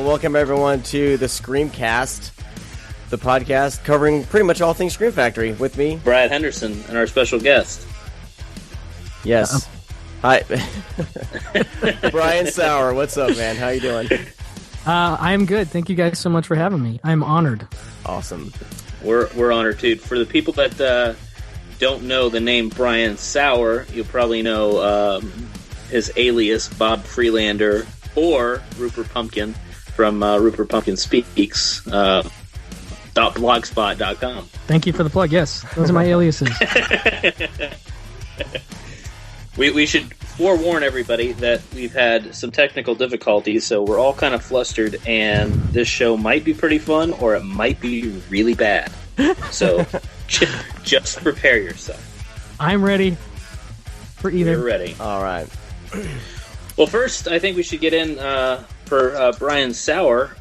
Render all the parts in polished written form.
Well, welcome everyone to the ScreamCast, the podcast covering pretty much all things Scream Factory with me, Brad Henderson, and our special guest. Yes. Hi. Brian Saur, what's up, man? How you doing? I'm good. Thank you guys so much for having me. I'm honored. Awesome. We're honored, too. For the people that don't know the name Brian Saur, you'll probably know his alias, Bob Freelander, or Rupert Pumpkin from Rupert Pumpkin Speaks, .blogspot.com. Thank you for the plug. Yes, those are my aliases. We should forewarn everybody that we've had some technical difficulties, so we're all kind of flustered, and this show might be pretty fun, or it might be really bad. So just prepare yourself. I'm ready for either. You're ready. All right. Well, first, I think we should get in for Brian Saur.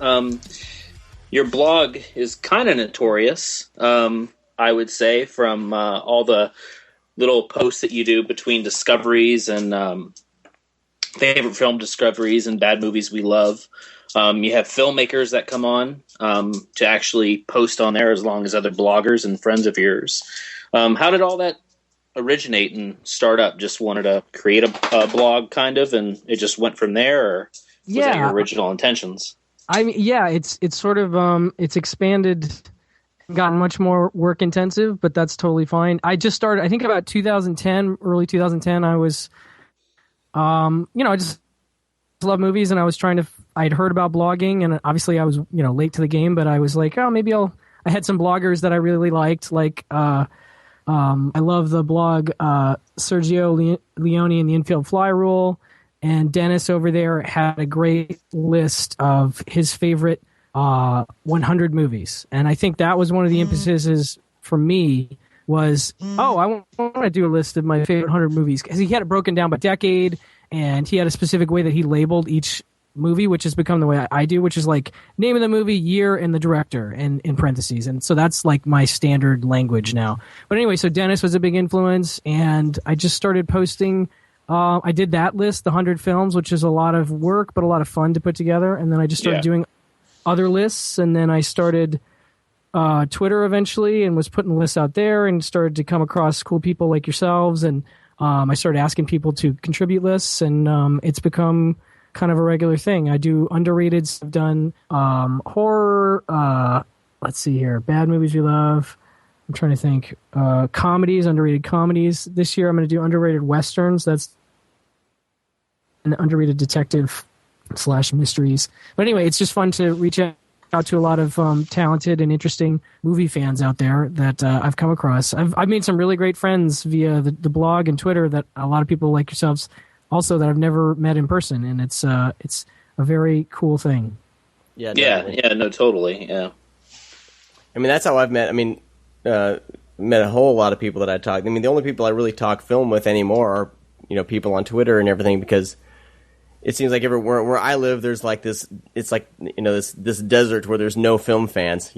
Your blog is kind of notorious, I would say, from all the little posts that you do between discoveries and favorite film discoveries and bad movies we love. You have filmmakers that come on to actually post on there, as long as other bloggers and friends of yours. How did all that originate and start up? Just wanted to create a blog, kind of, and it just went from there, or was that your original intentions? I mean, yeah, it's sort of it's expanded, gotten much more work intensive, but that's totally fine. I just started, I think about 2010, early 2010. I was, I just love movies, and I was I'd heard about blogging, and obviously I was, late to the game, but I was like, oh, maybe I had some bloggers that I really liked, like, I love the blog Sergio Leone and the Infield Fly Rule, and Dennis over there had a great list of his favorite 100 movies, and I think that was one of the impetuses for me was, I want to do a list of my favorite 100 movies, because he had it broken down by decade, and he had a specific way that he labeled each movie, which has become the way I do, which is like name of the movie, year, and the director, and in parentheses. And so that's like my standard language now. But anyway, so Dennis was a big influence, and I just started posting. I did that list, the 100 films, which is a lot of work, but a lot of fun to put together. And then I just started doing other lists, and then I started Twitter eventually, and was putting lists out there, and started to come across cool people like yourselves. And I started asking people to contribute lists, and it's become kind of a regular thing. I do underrateds. I've done horror. Let's see here. Bad movies we love. I'm trying to think. Comedies, underrated comedies. This year I'm going to do underrated westerns. That's an underrated detective / mysteries. But anyway, it's just fun to reach out to a lot of talented and interesting movie fans out there that I've come across. I've made some really great friends via the blog and Twitter, that a lot of people like yourselves also that I've never met in person, and it's a very cool thing. Yeah, totally. Yeah. I mean, that's how I've met. I mean, met a whole lot of people that I talk. I mean, the only people I really talk film with anymore are, people on Twitter and everything, because it seems like everywhere where I live, there's like this. It's like this desert where there's no film fans.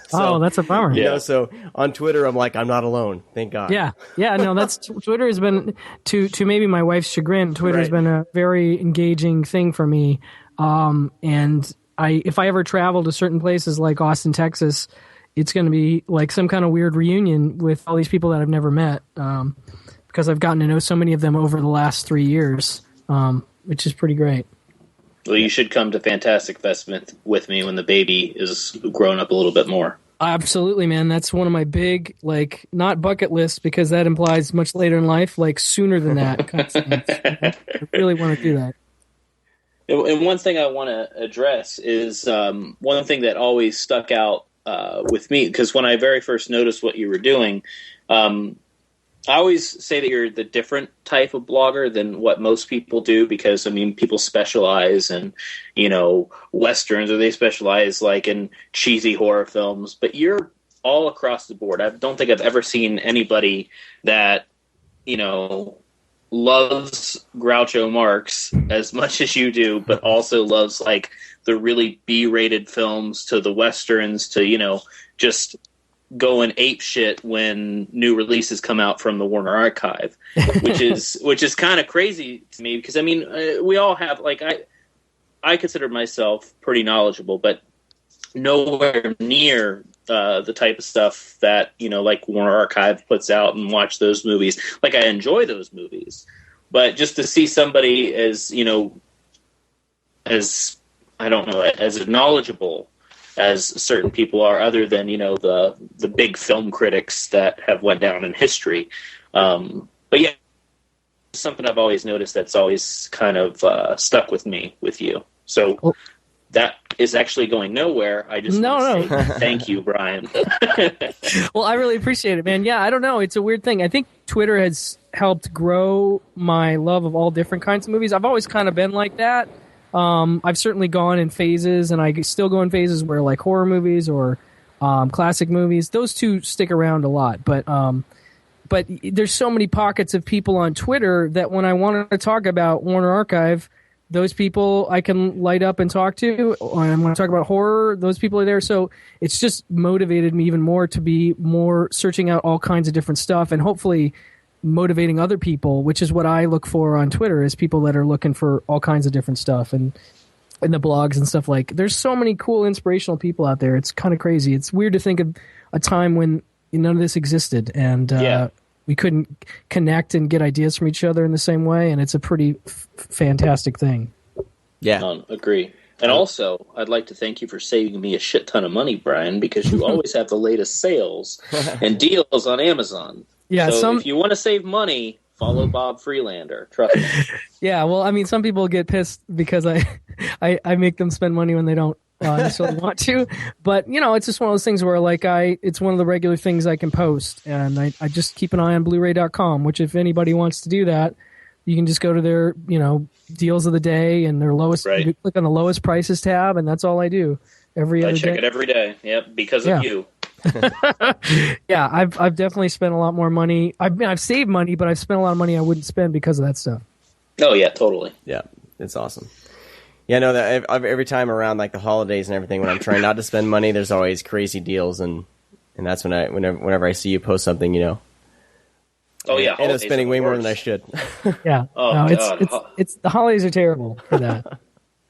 So, that's a bummer. So on Twitter, I'm like, I'm not alone. Thank God. Yeah. No, that's Twitter has been to maybe my wife's chagrin. Twitter has been a very engaging thing for me. And if I ever travel to certain places like Austin, Texas, it's going to be like some kind of weird reunion with all these people that I've never met, because I've gotten to know so many of them over the last 3 years. Which is pretty great. Well, you should come to Fantastic Fest with me when the baby is grown up a little bit more. Absolutely, man. That's one of my big, not bucket lists, because that implies much later in life, sooner than that. I really want to do that. And one thing I want to address is one thing that always stuck out with me, because when I very first noticed what you were doing, I always say that you're the different type of blogger than what most people do, because, people specialize in, Westerns, or they specialize in cheesy horror films, but you're all across the board. I don't think I've ever seen anybody that, loves Groucho Marx as much as you do, but also loves the really B-rated films, to the Westerns, to, just going ape shit when new releases come out from the Warner Archive, which is kind of crazy to me, because we all have I consider myself pretty knowledgeable, but nowhere near the type of stuff that, like Warner Archive puts out, and watch those movies. Like, I enjoy those movies, but just to see somebody as, as, I don't know, as knowledgeable as certain people are, other than, the big film critics that have went down in history. But yeah, something I've always noticed that's always kind of stuck with me with you. So that is actually going nowhere. I just want to say thank you, Brian. Well, I really appreciate it, man. Yeah, I don't know. It's a weird thing. I think Twitter has helped grow my love of all different kinds of movies. I've always kind of been like that. I've certainly gone in phases, and I still go in phases where, like, horror movies or classic movies, those two stick around a lot. But there's so many pockets of people on Twitter that when I want to talk about Warner Archive, those people I can light up and talk to. When I want to talk about horror, those people are there. So it's just motivated me even more to be more searching out all kinds of different stuff, and hopefully motivating other people, which is what I look for on Twitter, is people that are looking for all kinds of different stuff, and the blogs and stuff. Like, there's so many cool, inspirational people out there. It's kind of crazy. It's weird to think of a time when none of this existed, and we couldn't connect and get ideas from each other in the same way, and it's a pretty fantastic thing. Yeah. Agree. And also, I'd like to thank you for saving me a shit ton of money, Brian, because you always have the latest sales and deals on Amazon. Yeah, so if you want to save money, follow Bob Freelander. Trust me. Yeah, well, I mean, some people get pissed because I make them spend money when they don't necessarily want to. But, it's just one of those things where, like, it's one of the regular things I can post. And I just keep an eye on Blu-ray.com, which, if anybody wants to do that, you can just go to their, deals of the day and their lowest. Right. You click on the lowest prices tab, and that's all I do every other day. I check it every day. Yep, because of you. Yeah, I've definitely spent a lot more money. I've saved money, but I've spent a lot of money I wouldn't spend because of that stuff. Oh yeah, totally. Yeah, it's awesome. Yeah, no, that every time around, like, the holidays and everything, when I'm trying not to spend money, there's always crazy deals, and that's whenever I see you post something, Oh yeah, I end up spending way more than I should. Yeah, it's the holidays are terrible for that.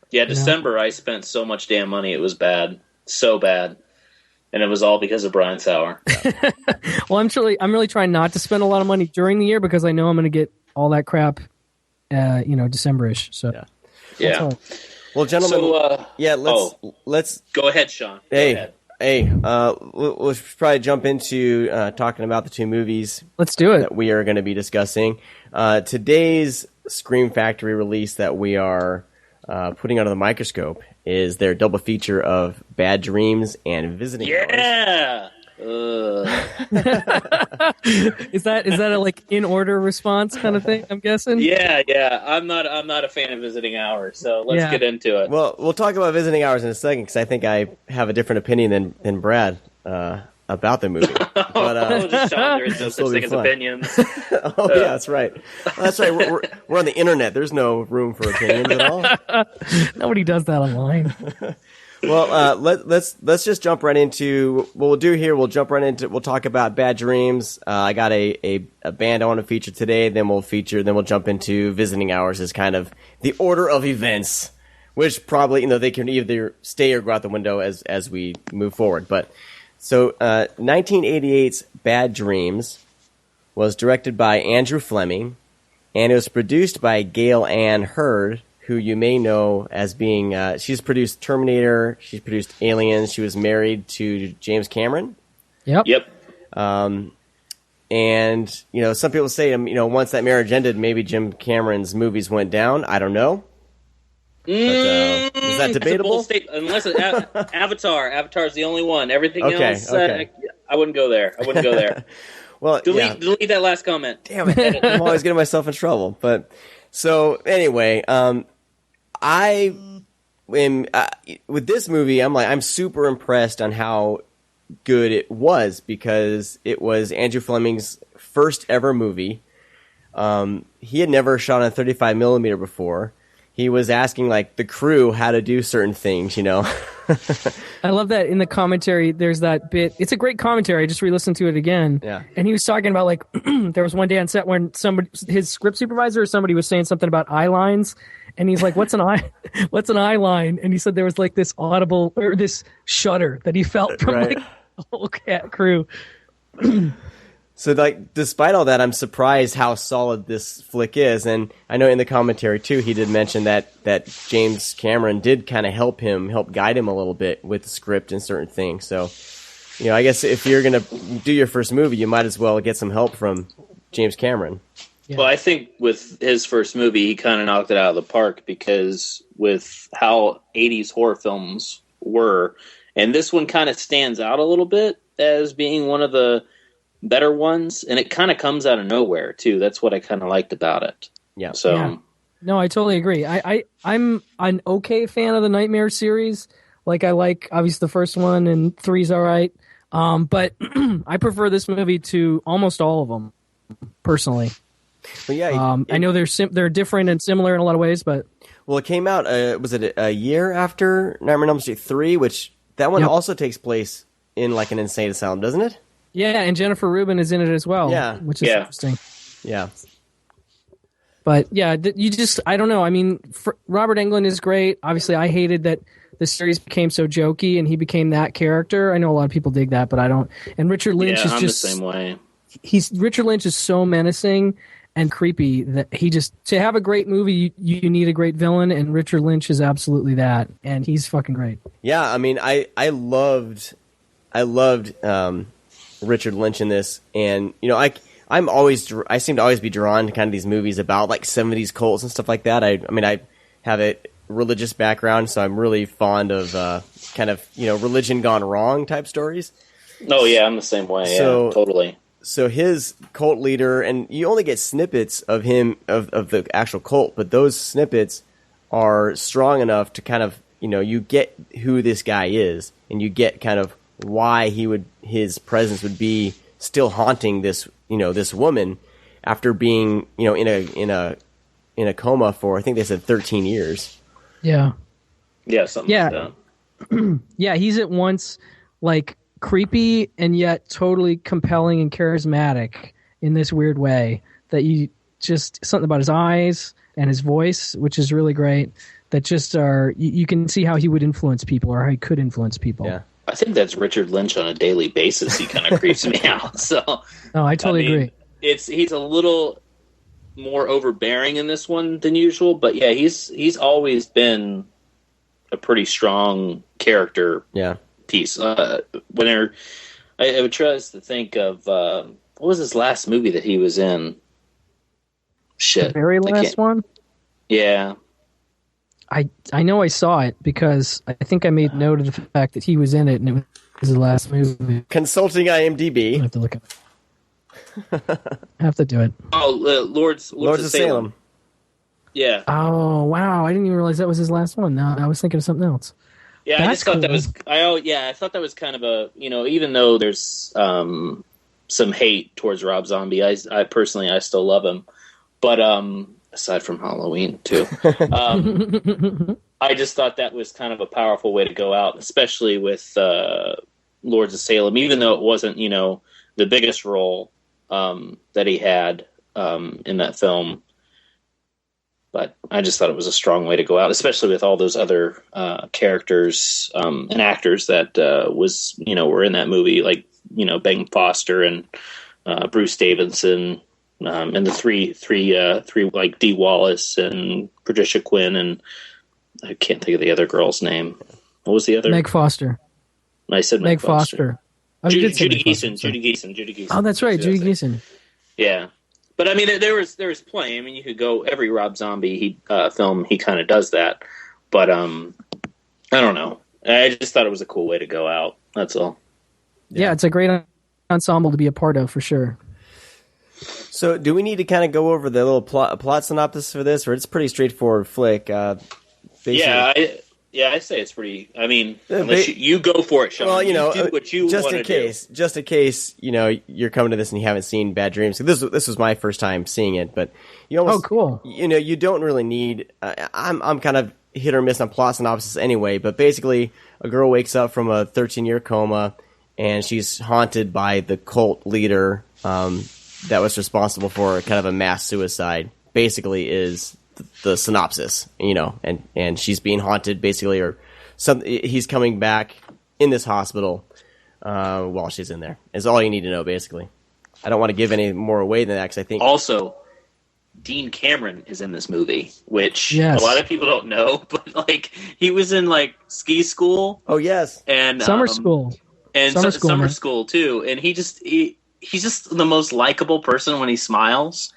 Yeah, December I spent so much damn money, it was bad, so bad. And it was all because of Brian Saur. Well, I'm really trying not to spend a lot of money during the year, because I know I'm going to get all that crap, December-ish. So yeah. Well, gentlemen, let's go ahead, Sean. We'll probably jump into talking about the two movies. Let's do it. That we are going to be discussing. Today's Scream Factory release that we are putting under the microscope is their double feature of Bad Dreams and Visiting Hours. Yeah. Is that a, like, in order response kind of thing? I'm guessing. Yeah. I'm not a fan of Visiting Hours, so let's get into it. Well, we'll talk about Visiting Hours in a second, because I think I have a different opinion than Brad about the movie. But just Sean, there is no such thing as opinions. Yeah, that's right. That's right. We're on the internet. There's no room for opinions at all. Nobody does that online. Well, let's just jump right into what we'll do here. We'll talk about Bad Dreams. I got a band I want to feature today. Then we'll jump into Visiting Hours as kind of the order of events, which probably, they can either stay or go out the window as we move forward. But so 1988's Bad Dreams was directed by Andrew Fleming, and it was produced by Gail Ann Hurd, who you may know as being, she's produced Terminator, she's produced Aliens, she was married to James Cameron. Yep. And, some people say, once that marriage ended, maybe Jim Cameron's movies went down. I don't know. But, is that debatable? Unless Avatar's the only one. Everything else, I wouldn't go there. Well, delete that last comment. Damn it. I'm always getting myself in trouble. But so anyway, I am with this movie. I'm super impressed on how good it was, because it was Andrew Fleming's first ever movie. He had never shot on 35 millimeter before. He was asking, like, the crew how to do certain things, I love that in the commentary, there's that bit. It's a great commentary. I just re-listened to it again. Yeah. And he was talking about, like, there was one day on set when his script supervisor or somebody was saying something about eye lines, And he's like, what's an eye line? And he said there was like this audible or this shudder that he felt from like the whole cat crew. So, like, despite all that, I'm surprised how solid this flick is. And I know in the commentary, too, he did mention that James Cameron did kind of help guide him a little bit with the script and certain things. So, I guess if you're going to do your first movie, you might as well get some help from James Cameron. Yeah. Well, I think with his first movie, he kind of knocked it out of the park because with how 80s horror films were, and this one kind of stands out a little bit as being one of the better ones, and it kind of comes out of nowhere too. That's what I kind of liked about it. Yeah. So, no, I totally agree. I'm an okay fan of the Nightmare series. Like, I like obviously the first one, and 3's all right. But I prefer this movie to almost all of them, personally. Well, yeah. I know they're different and similar in a lot of ways, but it came out. Was it a year after Nightmare on Elm Street 3? Which that one also takes place in like an insane asylum, doesn't it? Yeah, and Jennifer Rubin is in it as well. Yeah, which is interesting. Yeah, but yeah, I don't know. I mean, Robert Englund is great. Obviously, I hated that the series became so jokey and he became that character. I know a lot of people dig that, but I don't. And Richard Lynch is just the same way. Richard Lynch is so menacing and creepy that to have a great movie, you need a great villain, and Richard Lynch is absolutely that, and he's fucking great. Yeah, I mean, I loved Richard Lynch in this, and I seem to always be drawn to kind of these movies about like 70s cults and stuff like that. I mean I have a religious background, so I'm really fond of kind of religion gone wrong type stories. Oh yeah, I'm the same way. Yeah, totally. So his cult leader, and you only get snippets of him of the actual cult, but those snippets are strong enough to kind of you get who this guy is, and you get kind of why his presence would be still haunting this this woman after being in a coma for, I think they said 13 years. Yeah something like that. Yeah, he's at once like creepy and yet totally compelling and charismatic in this weird way that you just something about his eyes and his voice, which is really great, that just are you can see how he would influence people or how he could influence people. Yeah. I think that's Richard Lynch on a daily basis. He kind of creeps me out. So, I totally agree. He's a little more overbearing in this one than usual, but yeah, he's always been a pretty strong character. Yeah. Piece. I would try to think of what was his last movie that he was in? Shit, the very last one. Yeah. I know I saw it because I think I made note of the fact that he was in it, and it was his last movie. Consulting IMDb. I have to look at it. I have to do it. Oh, Lords of Salem. Yeah. Oh wow! I didn't even realize that was his last one. No, I was thinking of something else. Yeah, That's I just thought cool. that was. I thought that was kind of a even though there's some hate towards Rob Zombie, I personally still love him, but aside from Halloween too. I just thought that was kind of a powerful way to go out, especially with Lords of Salem, even though it wasn't, the biggest role that he had in that film. But I just thought it was a strong way to go out, especially with all those other characters and actors that were in that movie, like Ben Foster and Bruce Davidson. And the three like Dee Wallace and Patricia Quinn, and I can't think of the other girl's name. What was the other? Meg Foster. I said Meg Foster. Oh, Judy Geeson. Oh, that's right, Judy Geeson. Yeah, but I mean, there was plenty. I mean, you could go every Rob Zombie film. He kind of does that, but I don't know. I just thought it was a cool way to go out. That's all. Yeah, it's a great ensemble to be a part of for sure. So, do we need to kind of go over the little plot synopsis for this, or it's a pretty straightforward flick? I say it's pretty. I mean, unless you go for it, Sean. Well, you do what you want to do. Just in case, you're coming to this and you haven't seen Bad Dreams. This was my first time seeing it, but you almost, cool. You don't really need. I'm kind of hit or miss on plot synopsis anyway, but basically, a girl wakes up from a 13-year coma, and she's haunted by the cult leader. That was responsible for kind of a mass suicide, basically, is the synopsis, and she's being haunted basically, or he's coming back in this hospital while she's in there. Is all you need to know basically. I don't want to give any more away than that because I think also Dean Cameron is in this movie, which yes. a lot of people don't know, but like he was in like Ski School. Oh yes, and Summer School, and Summer School too. And he's just the most likable person when he smiles,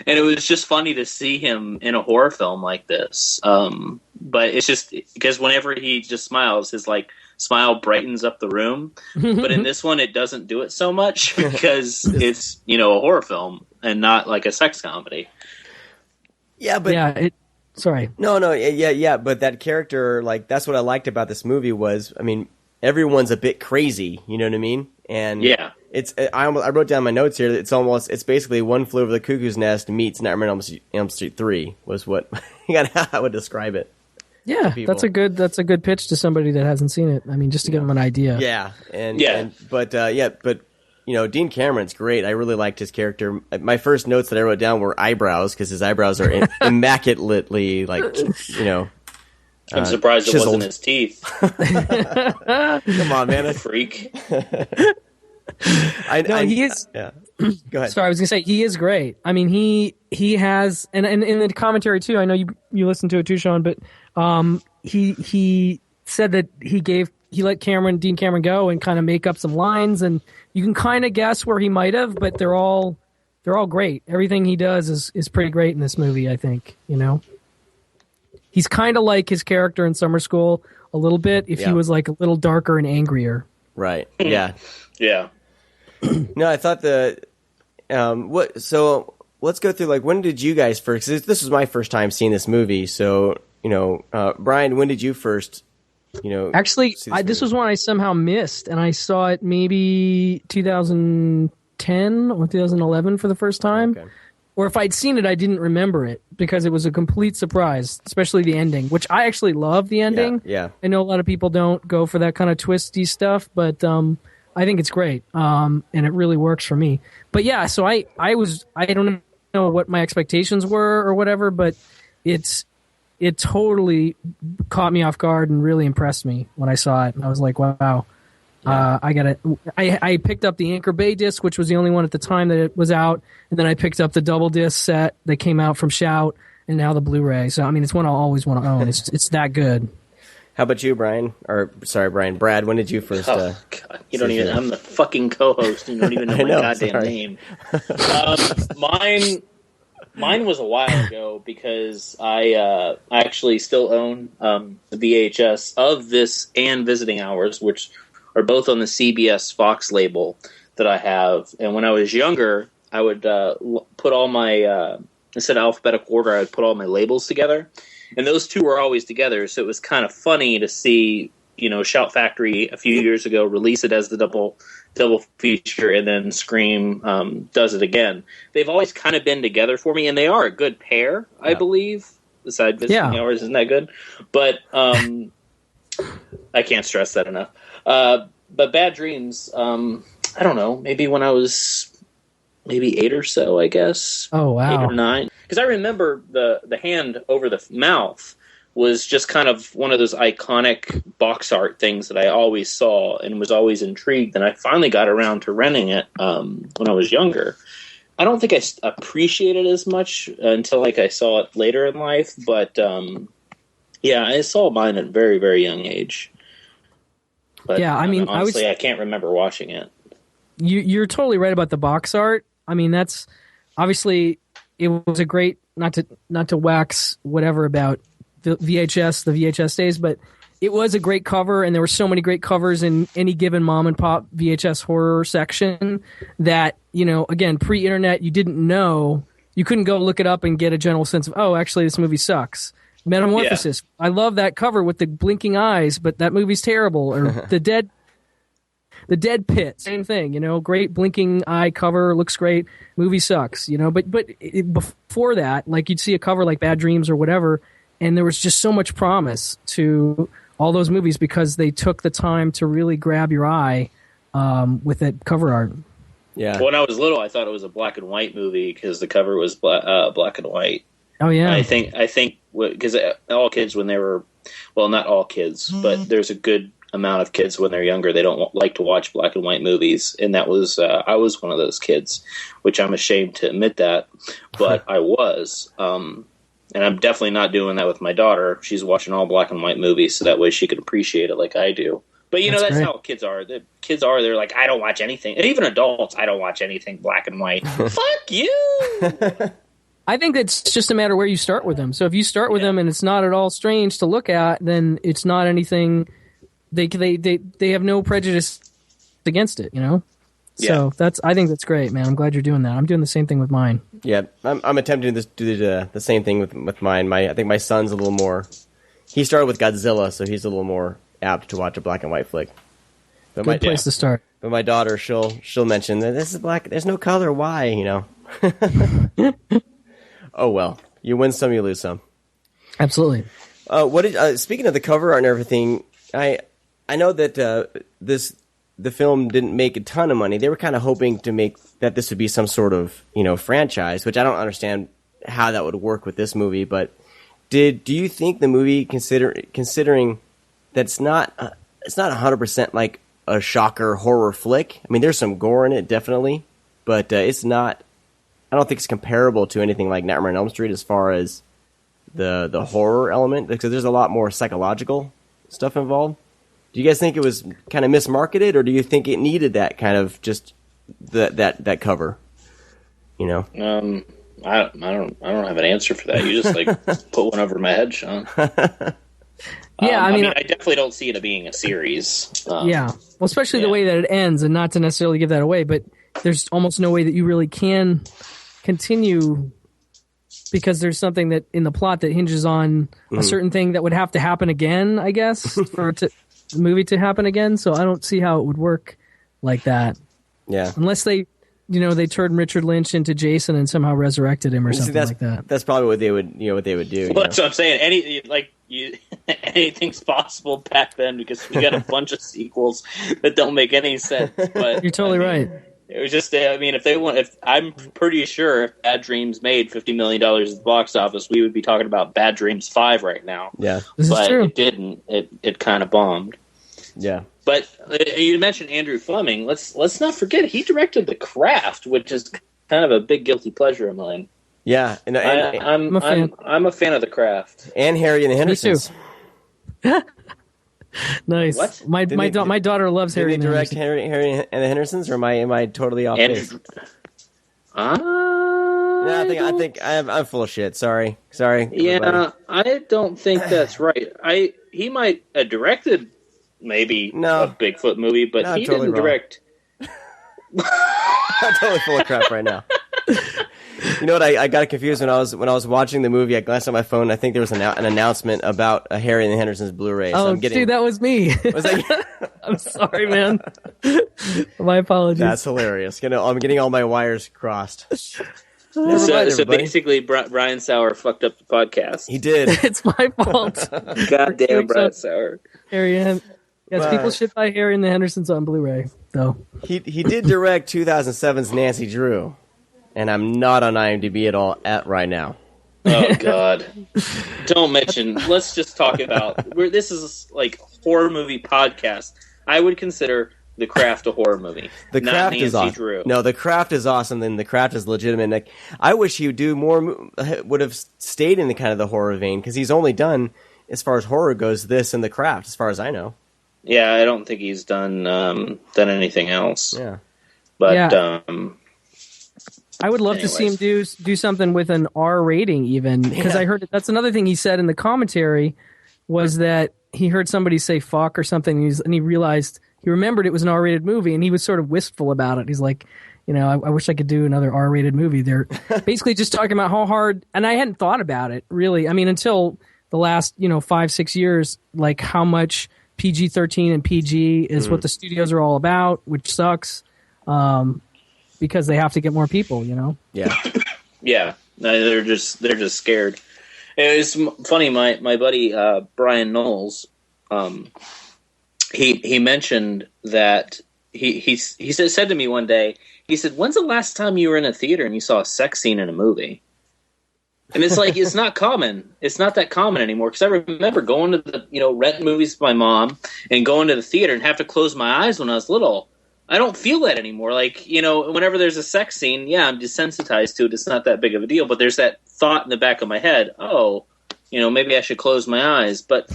and it was just funny to see him in a horror film like this. But it's just because whenever he just smiles, his like smile brightens up the room. But in this one, it doesn't do it so much because it's a horror film and not like a sex comedy. Yeah, but sorry. No, yeah. But that character, like, that's what I liked about this movie was, I mean, everyone's a bit crazy. You know what I mean? And yeah, I wrote down my notes here. It's basically One Flew Over the Cuckoo's Nest meets Nightmare on Elm Street 3 was what I would describe it. Yeah, that's a good pitch to somebody that hasn't seen it. I mean, just to give them an idea. Yeah, but Dean Cameron's great. I really liked his character. My first notes that I wrote down were eyebrows because his eyebrows are immaculately I'm surprised chiseled. It wasn't his teeth. Come on, man, freak. He is. Yeah. Go ahead. Sorry, I was gonna say he is great. I mean, he has, and in the commentary too. I know you listened to it too, Sean, but he said that he let Dean Cameron go and kind of make up some lines, and you can kind of guess where he might have, but they're all great. Everything he does is pretty great in this movie. I think he's kind of like his character in Summer School a little bit if he was like a little darker and angrier. Right. Yeah. Yeah. No, I thought so let's go through, like, when did you guys first, 'cause this was my first time seeing this movie, so, Brian, when did you first, Actually, this was one I somehow missed, and I saw it maybe 2010 or 2011 for the first time. Okay. Or if I'd seen it, I didn't remember it because it was a complete surprise, especially the ending, which I actually love the ending. Yeah. I know a lot of people don't go for that kind of twisty stuff, but I think it's great, and it really works for me. But yeah, so I don't know what my expectations were or whatever, but it totally caught me off guard and really impressed me when I saw it. And I was like, wow. I picked up the Anchor Bay disc, which was the only one at the time that it was out, and then I picked up the double disc set that came out from Shout, and now the Blu-ray. So I mean, it's one I'll always want to own. It's that good. How about you, Brian? Or sorry, Brian. Brad, when did you first? God, you don't even. I'm the fucking co-host. You don't even know my goddamn name. Mine was a while ago because I actually still own the VHS of this and Visiting Hours, which are both on the CBS Fox label that I have. And when I was younger, I would put all my instead of alphabetical order, I would put all my labels together, and those two were always together. So it was kind of funny to see, Shout Factory a few years ago release it as the double feature, and then Scream does it again. They've always kind of been together for me, and they are a good pair, I believe. Besides Visiting Hours, isn't that good? But I can't stress that enough. But Bad Dreams, I don't know, maybe when I was 8 or so, I guess. Oh, wow. 8 or 9. Because I remember the hand over the mouth was just kind of one of those iconic box art things that I always saw and was always intrigued. And I finally got around to renting it when I was younger. I don't think I appreciated it as much until I saw it later in life. But I saw mine at a very, very young age. But yeah, I mean, honestly, I can't remember watching it. You're totally right about the box art. I mean, that's obviously it was a great not to wax whatever about the VHS days, but it was a great cover, and there were so many great covers in any given mom and pop VHS horror section that, again, pre-internet, you didn't know, you couldn't go look it up and get a general sense of, oh, actually this movie sucks. Metamorphosis. Yeah. I love that cover with the blinking eyes, but that movie's terrible. Or the Dead Pit, same thing. Great blinking eye cover, looks great. Movie sucks. But before that, like you'd see a cover like Bad Dreams or whatever, and there was just so much promise to all those movies because they took the time to really grab your eye with that cover art. Yeah. When I was little, I thought it was a black and white movie because the cover was black and white. Oh yeah. I think because all kids when they were, well, not all kids, but there's a good amount of kids when they're younger, they don't like to watch black and white movies, and that was I was one of those kids, which I'm ashamed to admit that, but I was. And I'm definitely not doing that with my daughter. She's watching all black and white movies, so that way she can appreciate it like I do. But that's great. How kids are. The kids are. They're like, I don't watch anything. And even adults, I don't watch anything black and white. Fuck you. I think it's just a matter where you start with them. So if you start with them and it's not at all strange to look at, then it's not anything. They have no prejudice against it, So I think that's great, man. I'm glad you're doing that. I'm doing the same thing with mine. Yeah, I'm attempting to do the same thing with mine. I think my son's a little more. He started with Godzilla, so he's a little more apt to watch a black and white flick. But Good place to start. But my daughter, she'll mention that this is black. There's no color. Why? Oh well, you win some, you lose some. Absolutely. Speaking of the cover art and everything, I know that the film didn't make a ton of money. They were kind of hoping to make that this would be some sort of franchise, which I don't understand how that would work with this movie. But do you think the movie, considering that it's not 100% like a shocker horror flick? I mean, there's some gore in it, definitely, but it's not. I don't think it's comparable to anything like Nightmare on Elm Street as far as the horror element, because there's a lot more psychological stuff involved. Do you guys think it was kind of mismarketed, or do you think it needed that kind of just that cover? I don't have an answer for that. You just put one over my head, Sean. Yeah, I mean, I definitely don't see it being a series. Well, especially the way that it ends, and not to necessarily give that away, but there's almost no way that you really can continue, because there's something that in the plot that hinges on a certain thing that would have to happen again, I guess, for the movie to happen again. So I don't see how it would work like that. Yeah, unless they turned Richard Lynch into Jason and somehow resurrected him or something like that. That's probably what they would do. Well, that's what I'm saying. Anything's possible back then, because we got a bunch of sequels that don't make any sense. But you're totally right. It was just, I'm pretty sure if Bad Dreams made $50 million at the box office, we would be talking about Bad Dreams 5 right now. Yeah, but it didn't. It kind of bombed. Yeah. But you mentioned Andrew Fleming. Let's not forget he directed The Craft, which is kind of a big guilty pleasure of mine. Yeah, and I'm a fan of The Craft and Harry and the Hendersons. Me too. Nice. What? My daughter loves Harry. Did they direct Harry and the Hendersons, or am I totally off base? No, I think I'm full of shit. Sorry. Yeah, everybody. I don't think that's right. He might have directed maybe a Bigfoot movie, but he totally didn't direct. I'm totally full of crap right now. You know what? I got confused when I was watching the movie. I glanced at my phone. I think there was an announcement about a Harry and the Hendersons Blu-ray. So dude, that was me. Was that I'm sorry, man. My apologies. That's hilarious. I'm getting all my wires crossed. So basically, Brian Saur fucked up the podcast. He did. It's my fault. Goddamn Brian Saur. Harry and people should buy Harry and the Hendersons on Blu-ray, though. He did direct 2007's Nancy Drew. And I'm not on IMDb at all right now. Oh, God. Don't mention. Let's just talk about... This is like horror movie podcast. I would consider The Craft a horror movie. The Craft is awesome. Drew. No, The Craft is awesome, and The Craft is legitimate. I wish he would do more... Would have stayed in the kind of the horror vein, because he's only done, as far as horror goes, this and The Craft, as far as I know. Yeah, I don't think he's done anything else. Yeah. But... I would love to see him do something with an R rating, even, because I heard that's another thing he said in the commentary, was that he heard somebody say fuck or something, and he remembered it was an R-rated movie, and he was sort of wistful about it. He's like, I wish I could do another R-rated movie. They're basically just talking about how hard, and I hadn't thought about it really. I mean, until the last 5-6 years, like how much PG-13 and PG is what the studios are all about, which sucks. Because they have to get more people, Yeah. Yeah. They're just scared. It was funny. My buddy Brian Knowles, he mentioned that he said to me one day. He said, "When's the last time you were in a theater and you saw a sex scene in a movie?" And it's like, it's not common. It's not that common anymore. Because I remember going to the, rent movies with my mom and going to the theater and have to close my eyes when I was little. I don't feel that anymore. Like, whenever there's a sex scene, yeah, I'm desensitized to it. It's not that big of a deal. But there's that thought in the back of my head, maybe I should close my eyes. But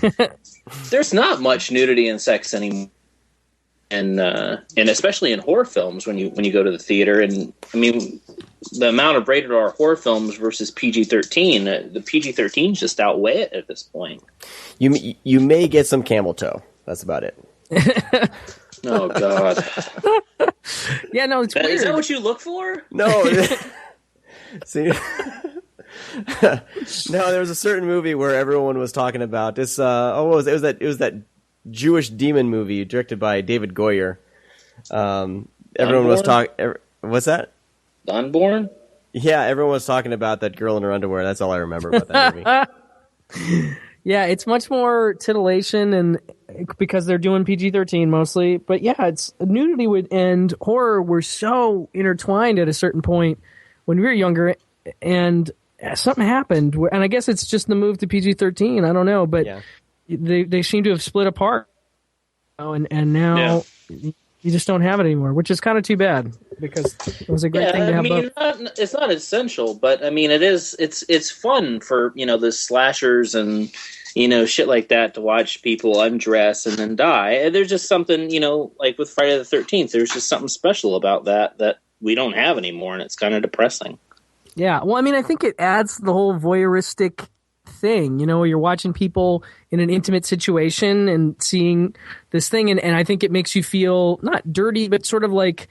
there's not much nudity and sex anymore. And especially in horror films when you go to the theater. And, I mean, the amount of rated R horror films versus PG-13, the PG-13s just outweigh it at this point. You may get some camel toe. That's about it. Oh, God. Yeah, no, it's weird. Is that what you look for? No. See, no, there was a certain movie where everyone was talking about this. It was that Jewish demon movie directed by David Goyer. Everyone was talking. What's that? Unborn? Yeah, everyone was talking about that girl in her underwear. That's all I remember about that movie. Yeah, it's much more titillation, and because they're doing PG-13 mostly. But yeah, it's nudity and horror were so intertwined at a certain point when we were younger, and something happened. And I guess it's just the move to PG-13. I don't know, but they seem to have split apart. And now you just don't have it anymore, which is kind of too bad because it was a great thing to have. It's not essential, but I mean, it's fun for the slashers and shit like that to watch people undress and then die. And there's just something like with Friday the 13th. There's just something special about that we don't have anymore, and it's kind of depressing. Yeah, well, I mean, I think it adds the whole voyeuristic thing, you're watching people in an intimate situation and seeing this thing, and I think it makes you feel not dirty, but sort of like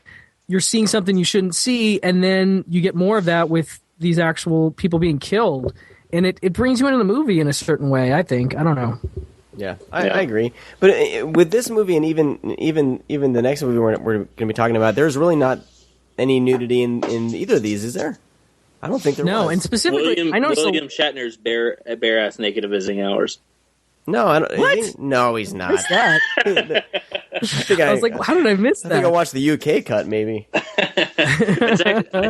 you're seeing something you shouldn't see, and then you get more of that with these actual people being killed, and it brings you into the movie in a certain way, I think. I don't know. Yeah, I agree. But with this movie, and even the next movie we're going to be talking about, there's really not any nudity in either of these, is there? I don't think there was. No, and specifically, I know William Shatner's bare ass naked at visiting hours. No, I don't. What? No, he's not. What's that? I was like, how did I miss that? I think I watched the UK cut, maybe. I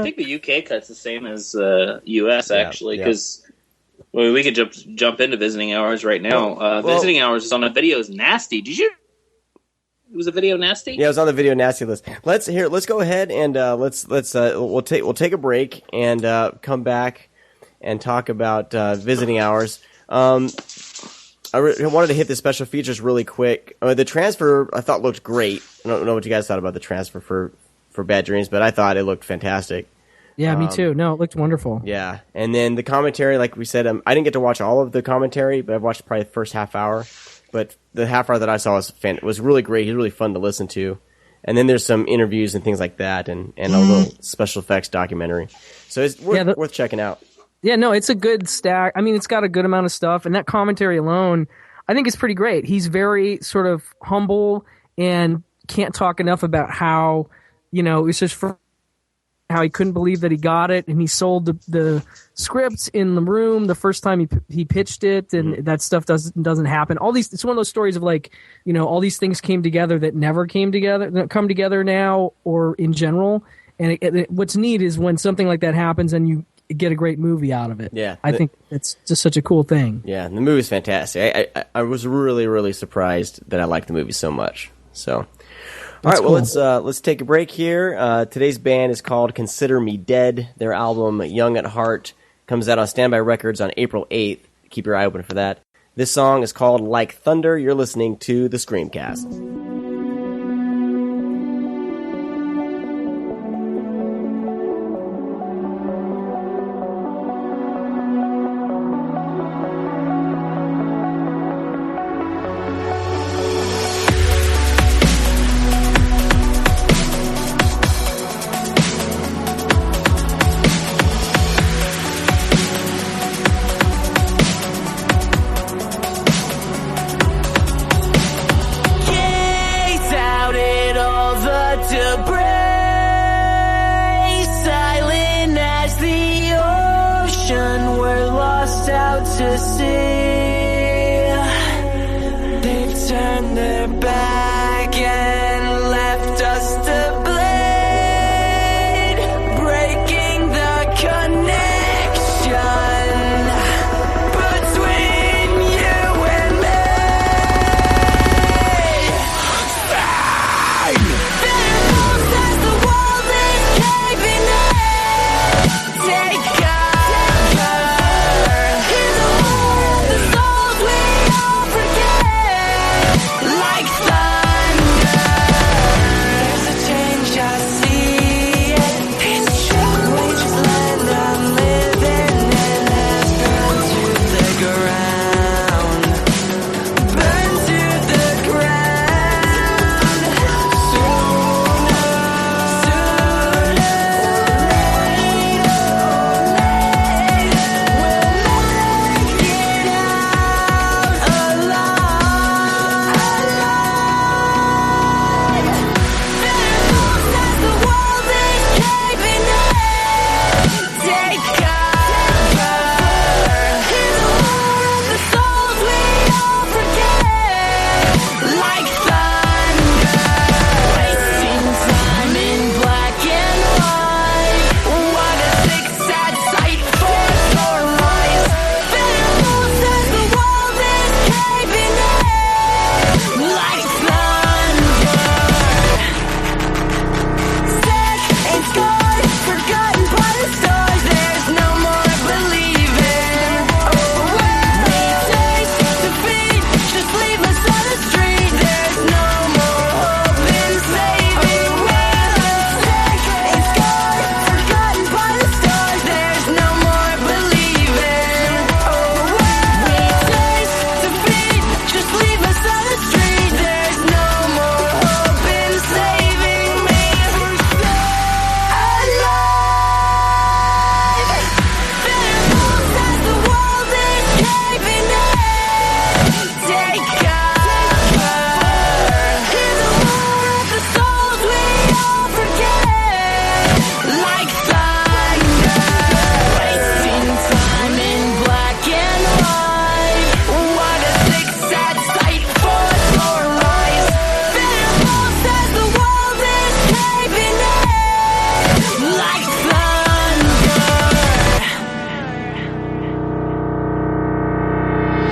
think the UK cut's the same as US, actually, because we could jump into visiting hours right now. Visiting hours is on a video is nasty. Did you? It was a video nasty? Yeah, it was on the video nasty list. Let's go ahead and we'll take a break and come back and talk about visiting hours. I wanted to hit the special features really quick. The transfer I thought looked great. I don't know what you guys thought about the transfer for Bad Dreams, but I thought it looked fantastic. Yeah, me too. No, it looked wonderful. Yeah, and then the commentary, like we said, I didn't get to watch all of the commentary, but I've watched probably the first half hour. But the half hour that I saw was really great. He's really fun to listen to. And then there's some interviews and things like that, and a little special effects documentary. So it's worth checking out. Yeah, no, it's a good stack. I mean, it's got a good amount of stuff, and that commentary alone, I think is pretty great. He's very sort of humble and can't talk enough about how, it's just for how he couldn't believe that he got it, and he sold the script in the room the first time he pitched it, and that stuff doesn't happen. It's one of those stories of like, all these things came together that never came together, that come together now or in general. And what's neat is when something like that happens and you get a great movie out of it. Yeah, I think it's just such a cool thing. Yeah, the movie's fantastic. I was really, really surprised that I liked the movie so much. So. All right, well, let's take a break here. Today's band is called Consider Me Dead. Their album, Young at Heart, comes out on Standby Records on April 8th. Keep your eye open for that. This song is called Like Thunder. You're listening to the ScreamCast. Breaking the connection.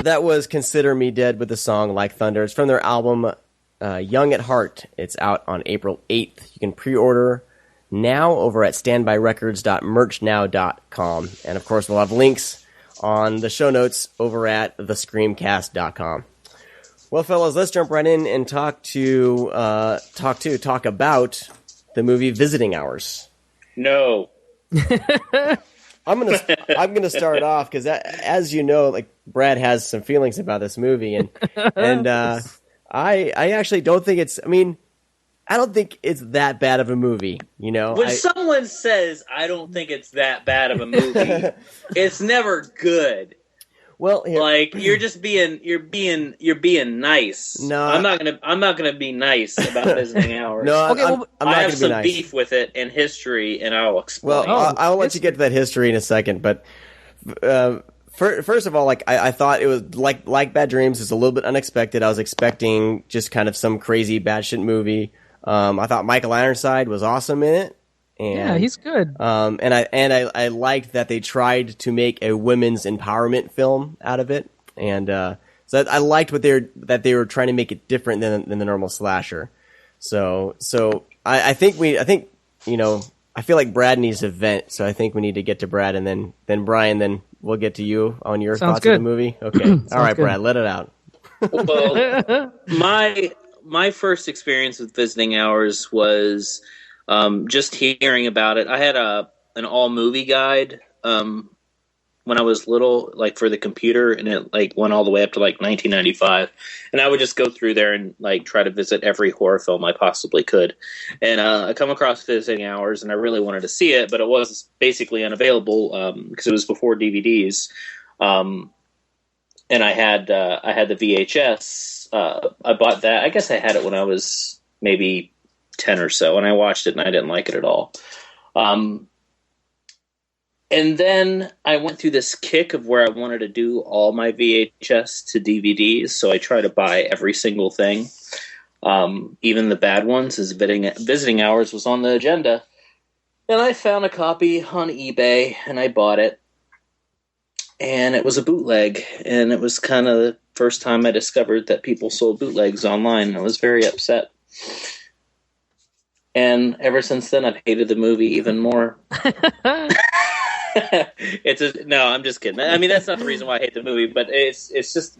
That was Consider Me Dead with the song Like Thunder. It's from their album Young at Heart. It's out on April 8th. You can pre-order now over at standbyrecords.merchnow.com. And of course, we'll have links on the show notes over at thescreamcast.com. Well, fellas, let's jump right in and talk about the movie Visiting Hours. No. I'm gonna start off because, as you know, like Brad has some feelings about this movie, and I actually don't think it's. I mean, I don't think it's that bad of a movie. You know, when someone says I don't think it's that bad of a movie, it's never good. Well, like you're being nice. No, I'm not gonna be nice about Visiting Hours. No, I'm not I have gonna some be nice. beef with it in history, and I'll explain. Well, I'll let you get to that history in a second, but first of all, like I thought it was like Bad Dreams. It's a little bit unexpected. I was expecting just kind of some crazy batshit movie. I thought Michael Ironside was awesome in it. And, yeah, he's good. And I liked that they tried to make a women's empowerment film out of it, and so I liked that they were trying to make it different than the normal slasher. So I think you know, I feel like Brad needs to vent, so I think we need to get to Brad, and then Brian, then we'll get to you on your thoughts of the movie. Okay, all right, good. Brad, let it out. Well, my first experience with Visiting Hours was just hearing about it. I had an all movie guide when I was little, like for the computer, and it like went all the way up to like 1995. And I would just go through there and like try to visit every horror film I possibly could. And I come across Visiting Hours, and I really wanted to see it, but it was basically unavailable because it was before DVDs. And I had the VHS. I bought that. I guess I had it when I was maybe 10 or so, and I watched it and I didn't like it at all. And then I went through this kick of where I wanted to do all my VHS to DVDs, so I tried to buy every single thing, even the bad ones, as Visiting Hours was on the agenda. And I found a copy on eBay, and I bought it. And it was a bootleg, and it was kind of the first time I discovered that people sold bootlegs online. I was very upset. And ever since then, I've hated the movie even more. No, I'm just kidding. I mean, that's not the reason why I hate the movie, but it's just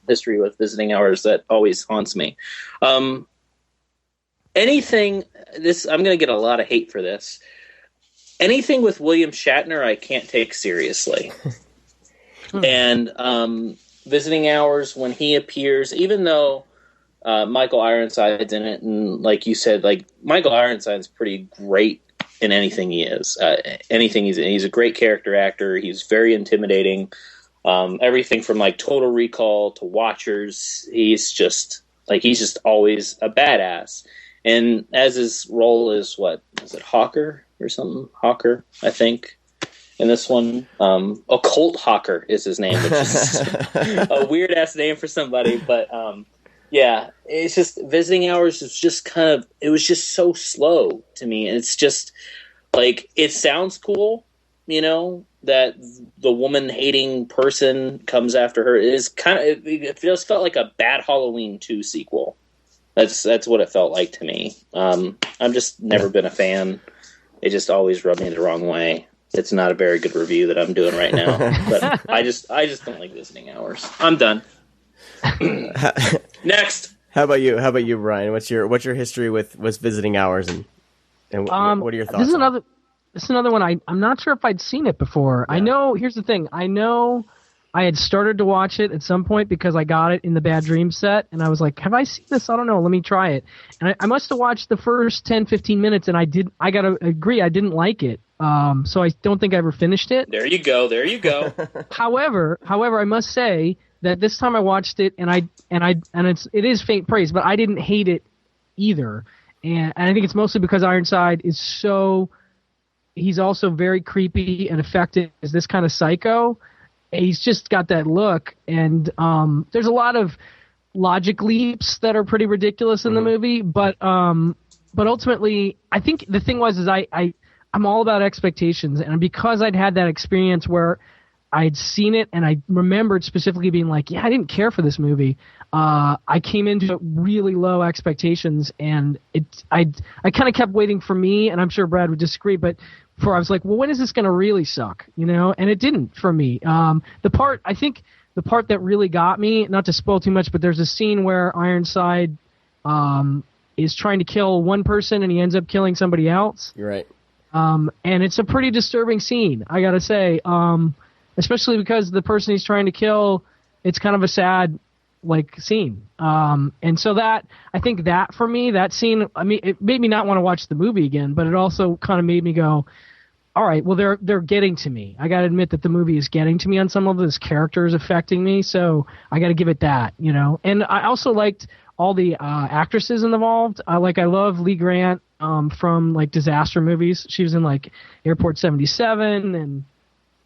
history with Visiting Hours that always haunts me. I'm going to get a lot of hate for this. Anything with William Shatner, I can't take seriously. And Visiting Hours, when he appears, even though Michael Ironside's in it, and like you said, like Michael Ironside's pretty great in anything he is. Anything he's in. He's a great character actor. He's very intimidating. Everything from like Total Recall to Watchers, he's just always a badass. And as his role is Hawker or something? Hawker, I think. In this one, Occult Hawker is his name, which is a weird ass name for somebody, but yeah, it's just Visiting Hours is just it was just so slow to me. And it's just like, it sounds cool, you know, that the woman hating person comes after her. It just felt like a bad Halloween 2 sequel. That's what it felt like to me. I've just never been a fan. It just always rubbed me the wrong way. It's not a very good review that I'm doing right now, but I just don't like Visiting Hours. I'm done. Next. How about you, Brian? What's your history with Visiting Hours, and what are your thoughts? This is another one. I'm not sure if I'd seen it before. Yeah. I know. Here's the thing. I know I had started to watch it at some point because I got it in the Bad Dreams set, and I was like, have I seen this? I don't know. Let me try it. And I must have watched the first 10, 15 minutes, and I gotta agree, I didn't like it. So I don't think I ever finished it. There you go. However, I must say that this time I watched it, and it is faint praise, but I didn't hate it either. And I think it's mostly because Ironside is he's also very creepy and effective as this kind of psycho. He's just got that look, and there's a lot of logic leaps that are pretty ridiculous in the movie, but ultimately, I think the thing was I'm all about expectations, and because I'd had that experience where I'd seen it, and I remembered specifically being like, yeah, I didn't care for this movie. I came into it really low expectations, and I kind of kept waiting for me, and I'm sure Brad would disagree, but I was like, well, when is this going to really suck? And it didn't for me. The part that really got me, not to spoil too much, but there's a scene where Ironside is trying to kill one person, and he ends up killing somebody else. You're right. And it's a pretty disturbing scene, I gotta say, especially because the person he's trying to kill, it's kind of a sad, scene. And so I think that for me, that scene, I mean, it made me not want to watch the movie again, but it also kind of made me go, all right, well, they're getting to me. I gotta admit that the movie is getting to me on some level. This character is affecting me, so I gotta give it that, And I also liked all the actresses involved. I love Lee Grant from disaster movies. She was in Airport 77, and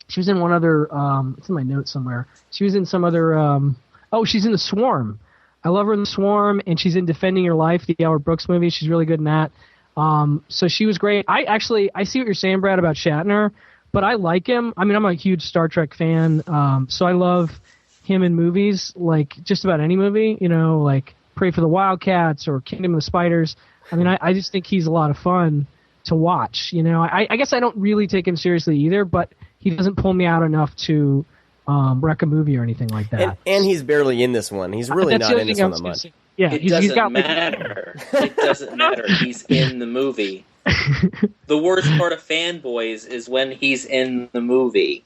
she was in one other. It's in my notes somewhere. She was in some other. She's in The Swarm. I love her in The Swarm, and she's in Defending Your Life, the Albert Brooks movie. She's really good in that. So she was great. I see what you're saying, Brad, about Shatner, but I like him. I mean, I'm a huge Star Trek fan, so I love him in movies, just about any movie. Pray for the Wildcats or Kingdom of the Spiders. I mean, I just think he's a lot of fun to watch. I guess I don't really take him seriously either, but he doesn't pull me out enough to wreck a movie or anything like that. And he's barely in this one. He's really not in this one that much. Yeah, it doesn't matter. It doesn't matter. He's in the movie. The worst part of Fanboys is when he's in the movie.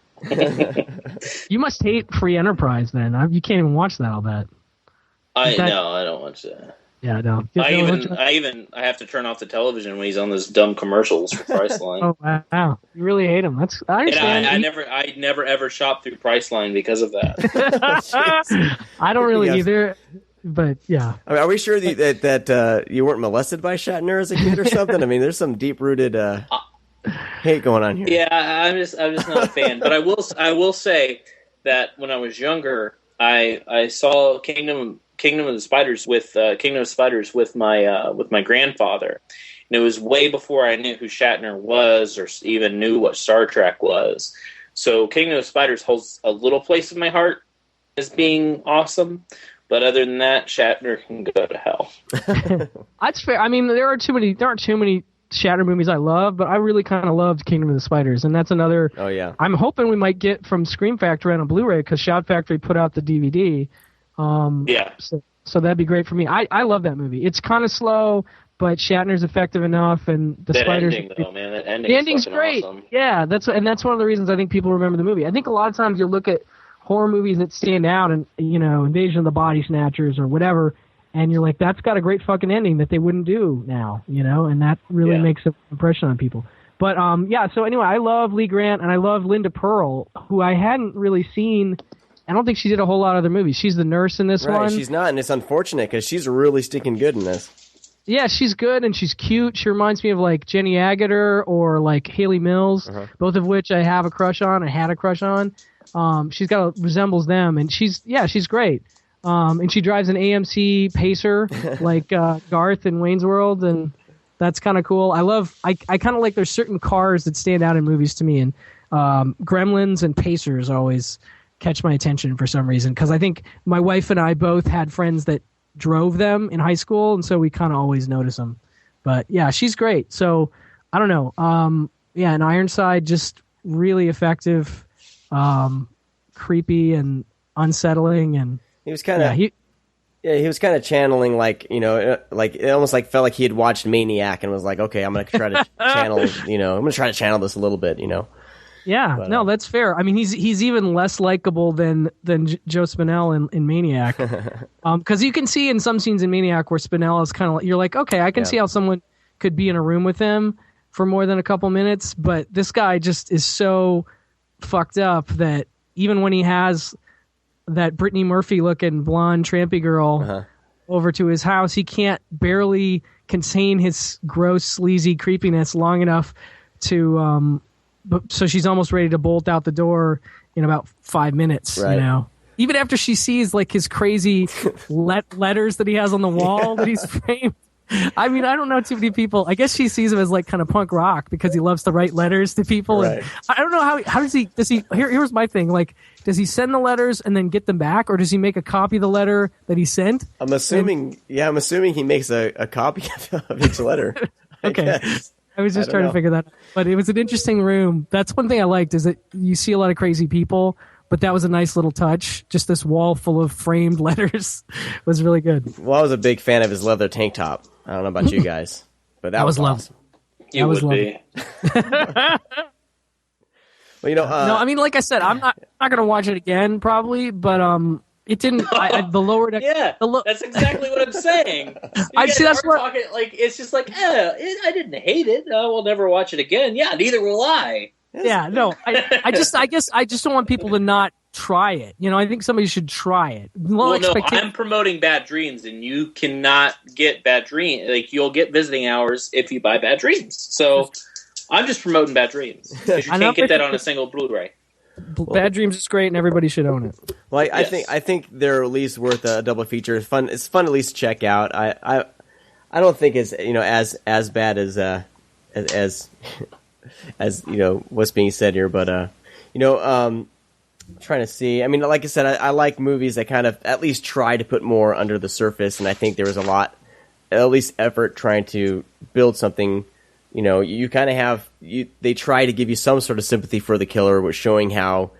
You must hate Free Enterprise then. You can't even watch that all that. No, I don't watch that. Yeah, no. I have to turn off the television when he's on those dumb commercials for Priceline. Oh wow, you really hate him. I understand. And I never ever shop through Priceline because of that. I don't really either, but yeah. I mean, are we sure that you weren't molested by Shatner as a kid or something? I mean, there's some deep rooted hate going on here. Yeah, I'm just not a fan. But I will say that when I was younger, I saw Kingdom of the Spiders with my grandfather, and it was way before I knew who Shatner was or even knew what Star Trek was. So Kingdom of the Spiders holds a little place in my heart as being awesome, but other than that, Shatner can go to hell. That's fair. I mean, there aren't too many Shatner movies I love, but I really kind of loved Kingdom of the Spiders, and that's another. Oh yeah. I'm hoping we might get from Scream Factory on a Blu-ray because Shout Factory put out the DVD. Yeah. So that'd be great for me. I love that movie. It's kind of slow, but Shatner's effective enough, and the Spiders. Ending, though, man. That the ending's great. Awesome. Yeah, that's one of the reasons I think people remember the movie. I think a lot of times you look at horror movies that stand out, and Invasion of the Body Snatchers or whatever, and you're like, that's got a great fucking ending that they wouldn't do now, and that really makes an impression on people. But so anyway, I love Lee Grant, and I love Linda Pearl, who I hadn't really seen. I don't think she did a whole lot of other movies. She's the nurse in this one. Right, she's not, and it's unfortunate because she's really sticking good in this. Yeah, she's good, and she's cute. She reminds me of Jenny Agutter or Haley Mills, both of which I have a crush on. I had a crush on. Resembles them, and she's great. And she drives an AMC Pacer like Garth in Wayne's World, and that's kind of cool. I kind of like there's certain cars that stand out in movies to me, and Gremlins and Pacers always catch my attention for some reason, because I think my wife and I both had friends that drove them in high school, and so we kind of always notice them. But yeah, she's great. So I don't know. And Ironside, just really effective, creepy and unsettling, and he was kind of he was kind of channeling it almost felt like he had watched Maniac and was like, okay, I'm gonna try to channel this a little bit, Yeah, but, no, that's fair. I mean, he's even less likable than Joe Spinell in Maniac, because you can see in some scenes in Maniac where Spinell is kind of you're like, okay, I can see how someone could be in a room with him for more than a couple minutes, but this guy just is so fucked up that even when he has that Brittany Murphy looking blonde trampy girl over to his house, he can't barely contain his gross sleazy creepiness long enough to. So she's almost ready to bolt out the door in about 5 minutes, right. Even after she sees his crazy letters that he has on the wall that he's framed. I mean, I don't know too many people. I guess she sees him as like kind of punk rock because he loves to write letters to people. Right. And I don't know how does he here's my thing. Like, does he send the letters and then get them back, or does he make a copy of the letter that he sent? I'm assuming he makes a copy of each letter. Okay. I was just trying to figure that out. But it was an interesting room. That's one thing I liked, is that you see a lot of crazy people, but that was a nice little touch. Just this wall full of framed letters was really good. Well, I was a big fan of his leather tank top. I don't know about you guys, but that was awesome. It would be. Well, you know, no, I mean, like I said, I'm not going to watch it again, probably, but it didn't. The lower deck. Yeah, that's exactly what I'm saying. I see. That's what. Talking, like, it's just like, I didn't hate it. I will never watch it again. Yeah, neither will I. Yeah, no. I guess I just don't want people to not try it. You know, I think somebody should try it. Well, no, I'm promoting Bad Dreams, and you cannot get Bad Dreams. Like, you'll get visiting hours if you buy Bad Dreams. So I'm just promoting Bad Dreams because you can't get that on a single Blu-ray. Bad Dreams is great, and everybody should own it. Well, I think they're at least worth a double feature. It's fun. It's fun at least to check out. I don't think it's as bad as you know what's being said here, but I'm trying to see. I mean, like I said, I like movies that kind of at least try to put more under the surface, and I think there was a lot, at least effort trying to build something. You know, you kind of have they try to give you some sort of sympathy for the killer, with showing how,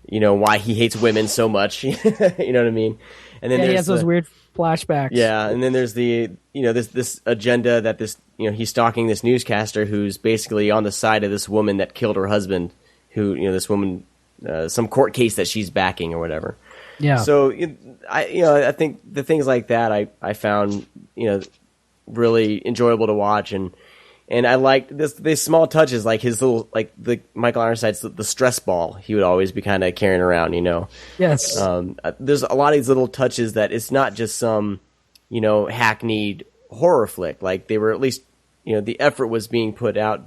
why he hates women so much. You know what I mean? And then he has those weird flashbacks. Yeah, and then there's the this agenda that he's stalking this newscaster who's basically on the side of this woman that killed her husband, who this woman, some court case that she's backing or whatever. Yeah. So I think the things like that I found really enjoyable to watch, and I liked these small touches, like his little, like the Michael Ironside's the stress ball he would always be kind of carrying around, Yes. There's a lot of these little touches that it's not just some, hackneyed horror flick. Like, they were at least, the effort was being put there.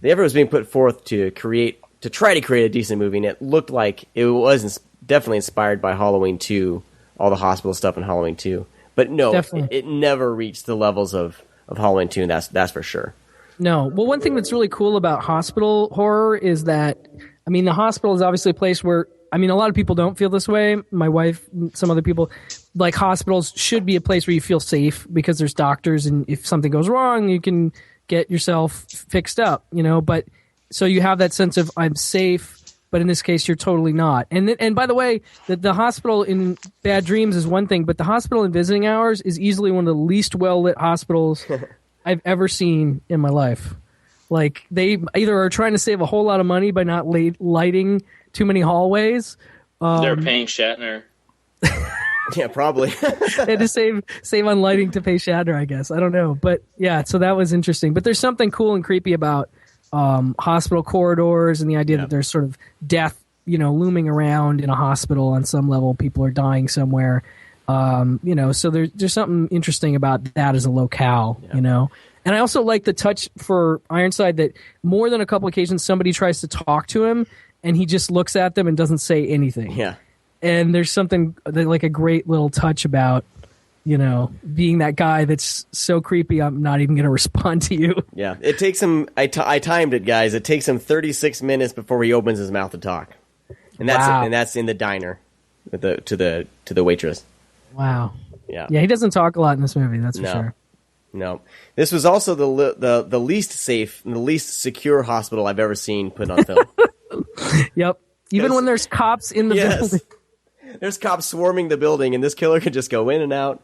The effort was being put forth to try to create a decent movie, and it looked like it was definitely inspired by Halloween 2, all the hospital stuff in Halloween 2. But no, it never reached the levels of Halloween 2, and that's for sure. No. Well, one thing that's really cool about hospital horror is that, I mean, the hospital is obviously a place where, I mean, a lot of people don't feel this way. My wife, some other people, like, hospitals should be a place where you feel safe because there's doctors, and if something goes wrong, you can get yourself fixed up, but so you have that sense of I'm safe, but in this case, you're totally not. And by the way, the hospital in Bad Dreams is one thing, but the hospital in Visiting Hours is easily one of the least well-lit hospitals I've ever seen in my life. Like, they either are trying to save a whole lot of money by not lighting too many hallways. They're paying Shatner. Yeah, probably. They had to save on lighting to pay Shatner, I guess. I don't know. But yeah, so that was interesting. But there's something cool and creepy about hospital corridors and the idea that there's sort of death, looming around in a hospital on some level. People are dying somewhere, so there's something interesting about that as a locale, And I also like the touch for Ironside that more than a couple occasions somebody tries to talk to him and he just looks at them and doesn't say anything. Yeah. And there's something like a great little touch about, being that guy that's so creepy, I'm not even going to respond to you. Yeah, it takes him. I timed it, guys. It takes him 36 minutes before he opens his mouth to talk, and that's in the diner with to the waitress. Wow. Yeah. Yeah, he doesn't talk a lot in this movie. That's for sure. No, this was also the least safe and the least secure hospital I've ever seen put on film. Yep. Even when there's cops in the building. There's cops swarming the building, and this killer could just go in and out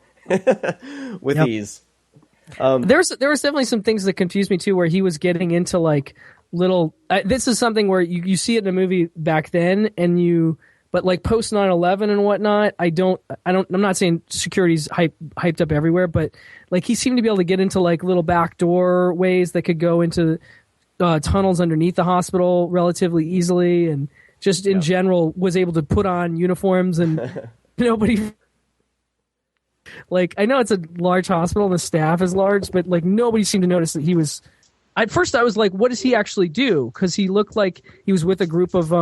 with ease. There was definitely some things that confused me too, where he was getting into like little. This is something where you see it in a movie back then, but like post 9/11 and whatnot. I'm not saying security's hyped up everywhere, but like he seemed to be able to get into like little backdoor ways that could go into tunnels underneath the hospital relatively easily, and just in general was able to put on uniforms and nobody. Like, I know it's a large hospital and the staff is large, but like nobody seemed to notice that he was. At first, I was like, "What does he actually do?" Because he looked like he was with a group of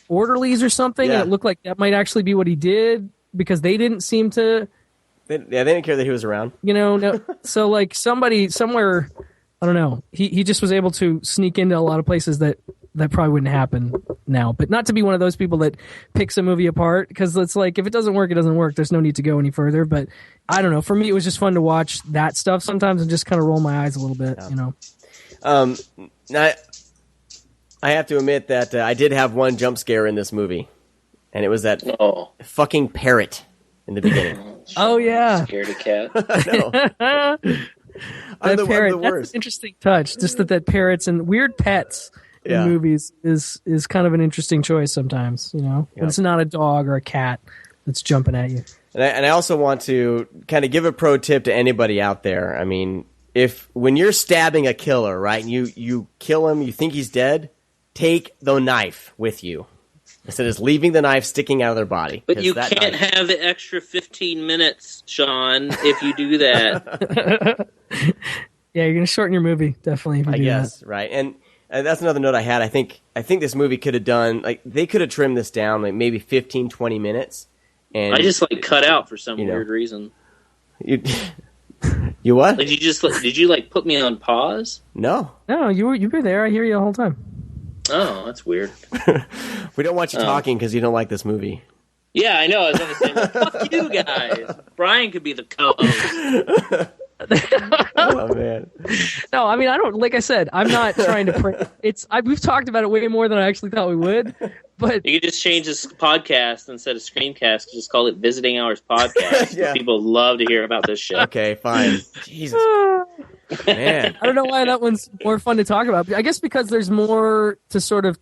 orderlies or something, and it looked like that might actually be what he did because they didn't seem to They didn't care that he was around. No, so like somebody somewhere, I don't know. He just was able to sneak into a lot of places that probably wouldn't happen now. But not to be one of those people that picks a movie apart, because it's like, if it doesn't work, it doesn't work. There's no need to go any further. But I don't know. For me, it was just fun to watch that stuff sometimes and just kind of roll my eyes a little bit. I have to admit that I did have one jump scare in this movie, and it was that fucking parrot in the beginning. Oh yeah, scared a cat. That parrot. That's an interesting touch. Just that parrots and weird pets in movies is kind of an interesting choice sometimes. When it's not a dog or a cat that's jumping at you. And I also want to kind of give a pro tip to anybody out there. I mean, when you're stabbing a killer, right, and you kill him, you think he's dead, take the knife with you. Instead of just leaving the knife sticking out of their body. But you can't have the extra 15 minutes, Sean, if you do that. Yeah, you're going to shorten your movie, definitely, if you do that. Right. And that's another note I had. I think this movie could have done, like, they could have trimmed this down, like, maybe 15, 20 minutes. And I just, cut out for some weird reason. You what? Did you put me on pause? No. No, you were there. I hear you the whole time. Oh, that's weird. We don't want you talking because you don't like this movie. Yeah, I know. I was going to say, fuck you guys. Brian could be the co-host. Oh, man. No, I mean, I don't. Like I said, I'm not trying to. We've talked about it way more than I actually thought we would. But you could just change this podcast instead of ScreamCast. Just call it Visiting Hours Podcast. Yeah. People love to hear about this shit. Okay, fine. Jesus. Man. I don't know why that one's more fun to talk about. I guess because there's more to sort of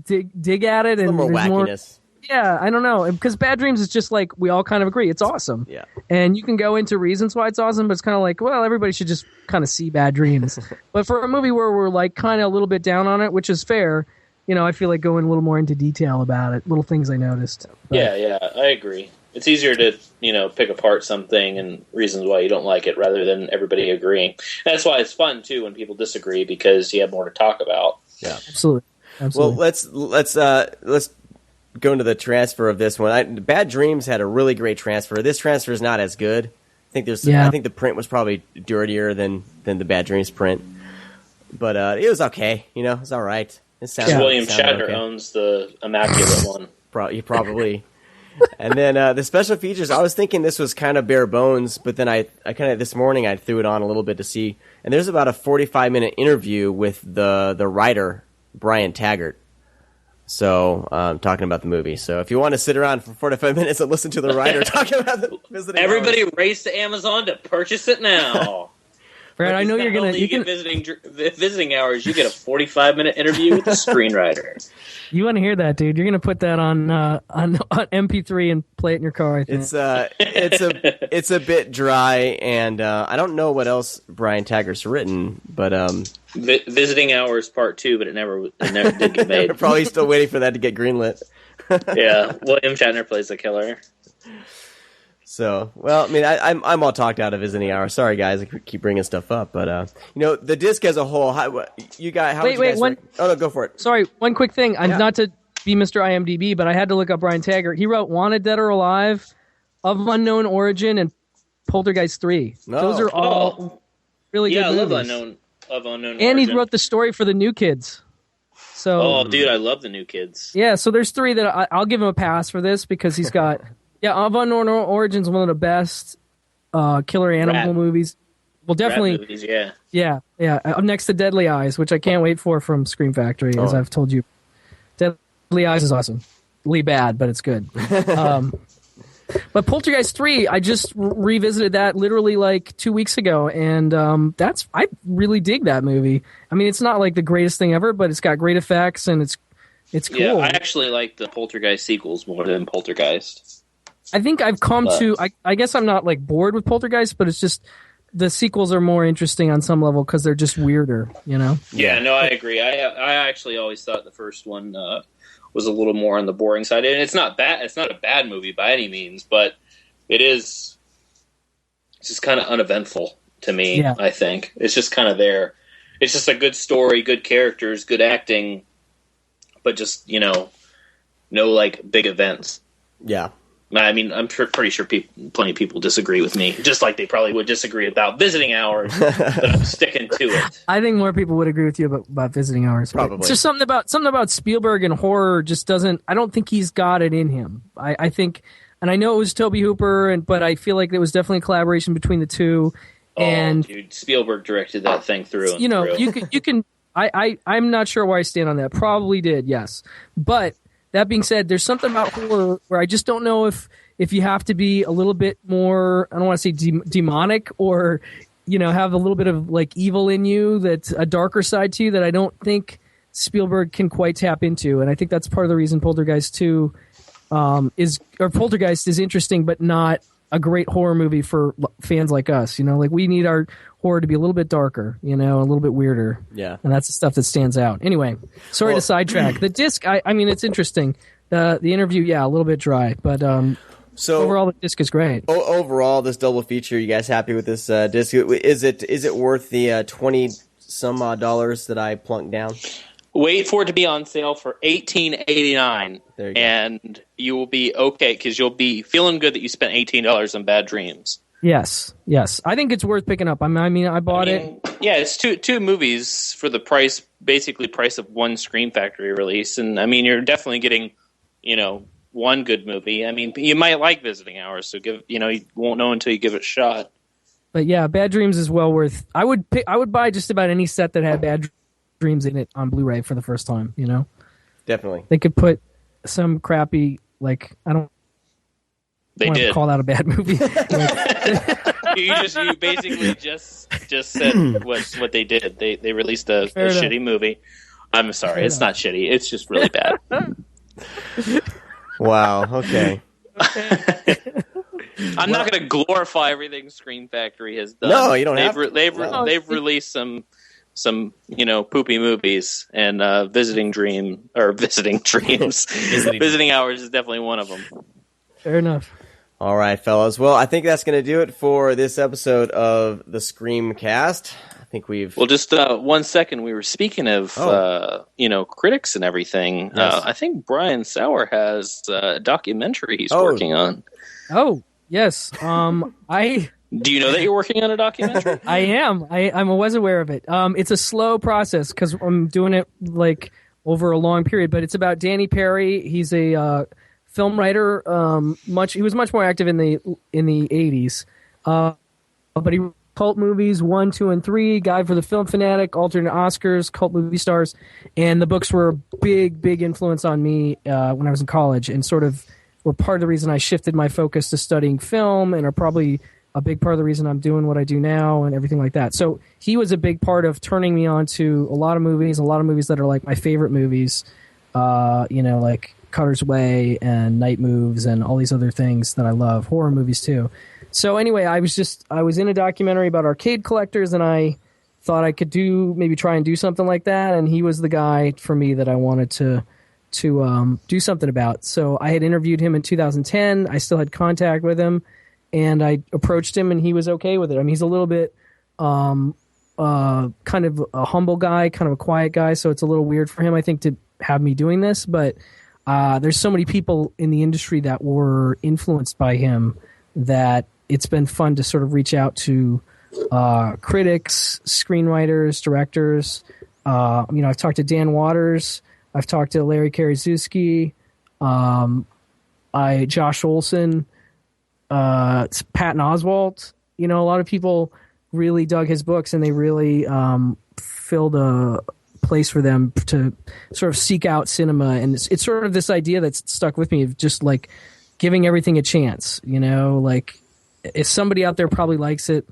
dig at it, and more there's wackiness. Yeah, I don't know. Because Bad Dreams is just like, we all kind of agree, it's awesome. Yeah. And you can go into reasons why it's awesome, but it's kind of like, well, everybody should just kind of see Bad Dreams. But for a movie where we're like kind of a little bit down on it, which is fair, I feel like going a little more into detail about it, little things I noticed. But, yeah, I agree. It's easier to, pick apart something and reasons why you don't like it rather than everybody agreeing. And that's why it's fun, too, when people disagree, because you have more to talk about. Yeah, absolutely. Well, let's go into the transfer of this one. Bad Dreams had a really great transfer. This transfer is not as good. I think the print was probably dirtier than the Bad Dreams print, but it was okay. It was all right. William Shatner owns the immaculate one. Probably. And then the special features, I was thinking this was kind of bare bones, but then I kind of this morning I threw it on a little bit to see, and there's about a 45-minute interview with the writer Brian Taggart. So talking about the movie. So if you want to sit around for 45 minutes and listen to the writer talking about the Visiting Everybody Hours. Race to Amazon to purchase it now. Brad, I know you're gonna. You get visiting hours. You get a 45-minute interview with the screenwriter. You want to hear that, dude? You're gonna put that on MP3 and play it in your car. I think it's a bit dry, and I don't know what else Brian Taggart's written, but Visiting Hours Part 2, but it never did get made. Probably still waiting for that to get greenlit. Yeah, William Shatner plays the killer. So, well, I mean, I'm all talked out of Visiting Hours. Sorry, guys, I keep bringing stuff up, but the disc as a whole. Wait, oh no, go for it. Sorry, one quick thing. I'm not to be Mr. IMDb, but I had to look up Brian Taggart. He wrote Wanted, Dead or Alive, Of Unknown Origin, and Poltergeist 3. No. Those are all really good movies. I love Of Unknown and Origin. He wrote the story for the New Kids. So, dude, I love the New Kids. Yeah, so there's 3 that I'll give him a pass for this because he's got. Yeah, Of Unknown Origins, one of the best killer animal movies. Well, definitely. Rat movies, yeah. Yeah. Next to Deadly Eyes, which I can't wait for from Scream Factory, as I've told you. Deadly Eyes is awesome. Really bad, but it's good. But Poltergeist 3, I just revisited that literally like 2 weeks ago, and I really dig that movie. I mean, it's not like the greatest thing ever, but it's got great effects, and it's cool. Yeah, I actually like the Poltergeist sequels more than Poltergeist. I think I've come to. I guess I'm not like bored with Poltergeist, but it's just the sequels are more interesting on some level because they're just weirder, Yeah, no, I agree. I actually always thought the first one was a little more on the boring side, and it's not bad. It's not a bad movie by any means, but it's just kind of uneventful to me. Yeah. I think it's just kind of there. It's just a good story, good characters, good acting, but just no like big events. Yeah. I mean, I'm pretty sure plenty of people disagree with me, just like they probably would disagree about Visiting Hours, but I'm sticking to it. I think more people would agree with you about Visiting Hours. Probably. It's just something about Spielberg and horror just doesn't. I don't think he's got it in him. I think, and I know it was Tobe Hooper, but I feel like there was definitely a collaboration between the two. And dude, Spielberg directed that thing through and through. You can. I'm not sure where I stand on that. Probably did, yes, but. That being said, there's something about horror where I just don't know if you have to be a little bit more, I don't want to say demonic or, have a little bit of like evil in you, that's a darker side to you that I don't think Spielberg can quite tap into. And I think that's part of the reason Poltergeist is interesting, but not a great horror movie for fans like us. Like we need our horror to be a little bit darker, a little bit weirder. Yeah. And that's the stuff that stands out. Anyway, sorry to sidetrack. The disc, I mean, it's interesting. The interview, a little bit dry, but so overall the disc is great. Overall, this double feature, you guys happy with this disc? Is it worth the 20 some odd dollars that I plunked down? Wait for it to be on sale for $18.89, and you will be okay because you'll be feeling good that you spent $18 on Bad Dreams. Yes. I think it's worth picking up. I mean, I bought it. Yeah, it's two movies for the price of one Scream Factory release, and I mean, you're definitely getting, one good movie. I mean, you might like Visiting Hours, so you won't know until you give it a shot. But yeah, Bad Dreams is well worth. I would buy just about any set that had Bad Dreams in it on Blu-ray for the first time. Definitely. They could put some crappy They did call that a bad movie. You basically just said what they did. They released a shitty movie. I'm sorry, it's not shitty. It's just really bad. Wow. Okay. I'm not going to glorify everything Scream Factory has done. No, you don't have to. They've released some poopy movies, and Visiting Dreams. Visiting Hours is definitely one of them. Fair enough. All right, fellas. Well, I think that's going to do it for this episode of the ScreamCast. I think we've... Well, just 1 second. We were speaking of, critics and everything. Yes. I think Brian Saur has a documentary he's working on. Oh, yes. Do you know that you're working on a documentary? I am. I was aware of it. It's a slow process because I'm doing it over a long period, but it's about Danny Perry. He's a film writer. He was much more active in the 80s, but he wrote cult movies 1, 2, and 3, Guide for the Film Fanatic, alternate Oscars, cult movie stars, and the books were a big influence on me when I was in college, and sort of were part of the reason I shifted my focus to studying film, and are probably a big part of the reason I'm doing what I do now and everything like that. So he was a big part of turning me on to a lot of movies that are like my favorite movies, like Cutter's Way and Night Moves and all these other things that I love, horror movies too. So anyway, I was in a documentary about arcade collectors, and I thought I could try and do something like that, and he was the guy for me that I wanted to do something about. So I had interviewed him in 2010. I still had contact with him, and I approached him, and he was okay with it. I mean, he's a little bit kind of a humble guy, kind of a quiet guy, so it's a little weird for him, I think, to have me doing this, but there's so many people in the industry that were influenced by him that it's been fun to sort of reach out to critics, screenwriters, directors. I've talked to Dan Waters, I've talked to Larry Karaszewski, Josh Olson, Patton Oswalt. A lot of people really dug his books, and they really filled a place for them to sort of seek out cinema. And it's sort of this idea that's stuck with me of just like giving everything a chance, like if somebody out there probably likes it,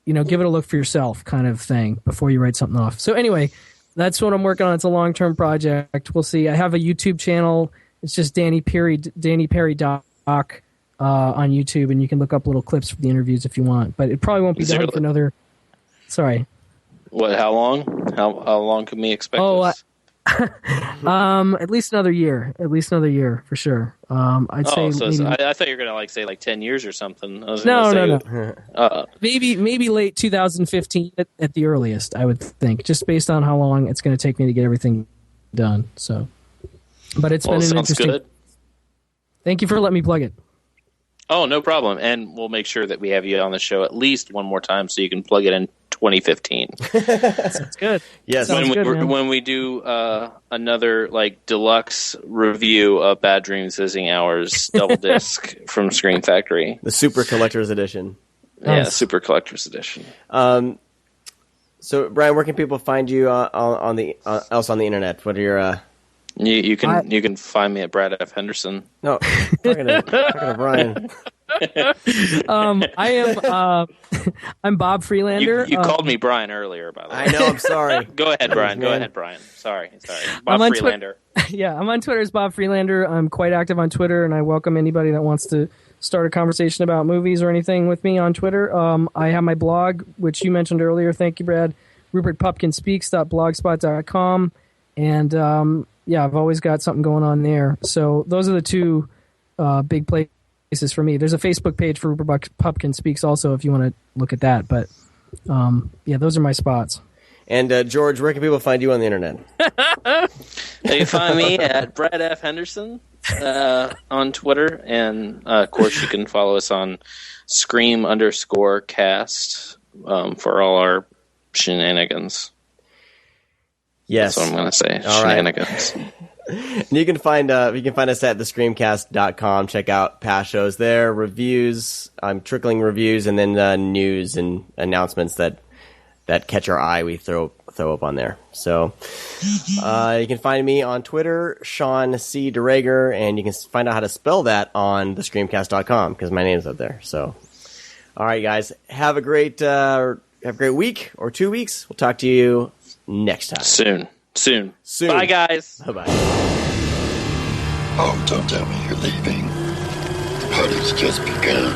give it a look for yourself kind of thing before you write something off. So anyway, that's what I'm working on. It's a long-term project. We'll see. I have a YouTube channel. It's just Danny Perry Doc on YouTube, and you can look up little clips from the interviews if you want, but it probably won't be done for another... Sorry. What? How long? How long can we expect this? At least another year. At least another year for sure. I'd say. So maybe, I thought you were gonna say 10 years or something. No. Maybe late 2015 at the earliest. I would think, just based on how long it's going to take me to get everything done. So, but it's been an interesting. Good. Thank you for letting me plug it. Oh, no problem. And we'll make sure that we have you on the show at least one more time so you can plug it in 2015. Sounds good. Yes. When we do another like deluxe review of Bad Dreams Visiting Hours double disc from Scream Factory. The Super Collector's Edition. Yeah, Super Collector's Edition. So, Brian, where can people find you on the internet? What are your... You can find me at Brad F. Henderson. No, talking to Brian. I'm Bob Freelander. You called me Brian earlier, by the way. I know. I'm sorry. Go ahead, Brian. Go ahead, Brian. Sorry. Bob Freelander. Yeah, I'm on Twitter as Bob Freelander. I'm quite active on Twitter, and I welcome anybody that wants to start a conversation about movies or anything with me on Twitter. I have my blog, which you mentioned earlier. Thank you, Brad. RupertPupkinspeaks.blogspot.com. And I've always got something going on there. So those are the two big places for me. There's a Facebook page for Rupert Pupkin Speaks also if you want to look at that. But those are my spots. And George, where can people find you on the internet? They can find me at Brad F. Henderson on Twitter. And, of course, you can follow us on Scream_cast for all our shenanigans. Yes. That's what I'm going to say. All shenanigans. Right. And you can find us at thescreamcast.com. Check out past shows there, reviews. I'm trickling reviews and then news and announcements that catch our eye. We throw up on there. So you can find me on Twitter, Sean C. DeRager, and you can find out how to spell that on thescreamcast.com because my name's up there. So, all right, guys, have a great week or 2 weeks. We'll talk to you next time. Soon. Bye, guys. Bye-bye. Oh, don't tell me you're leaving. The party's just begun.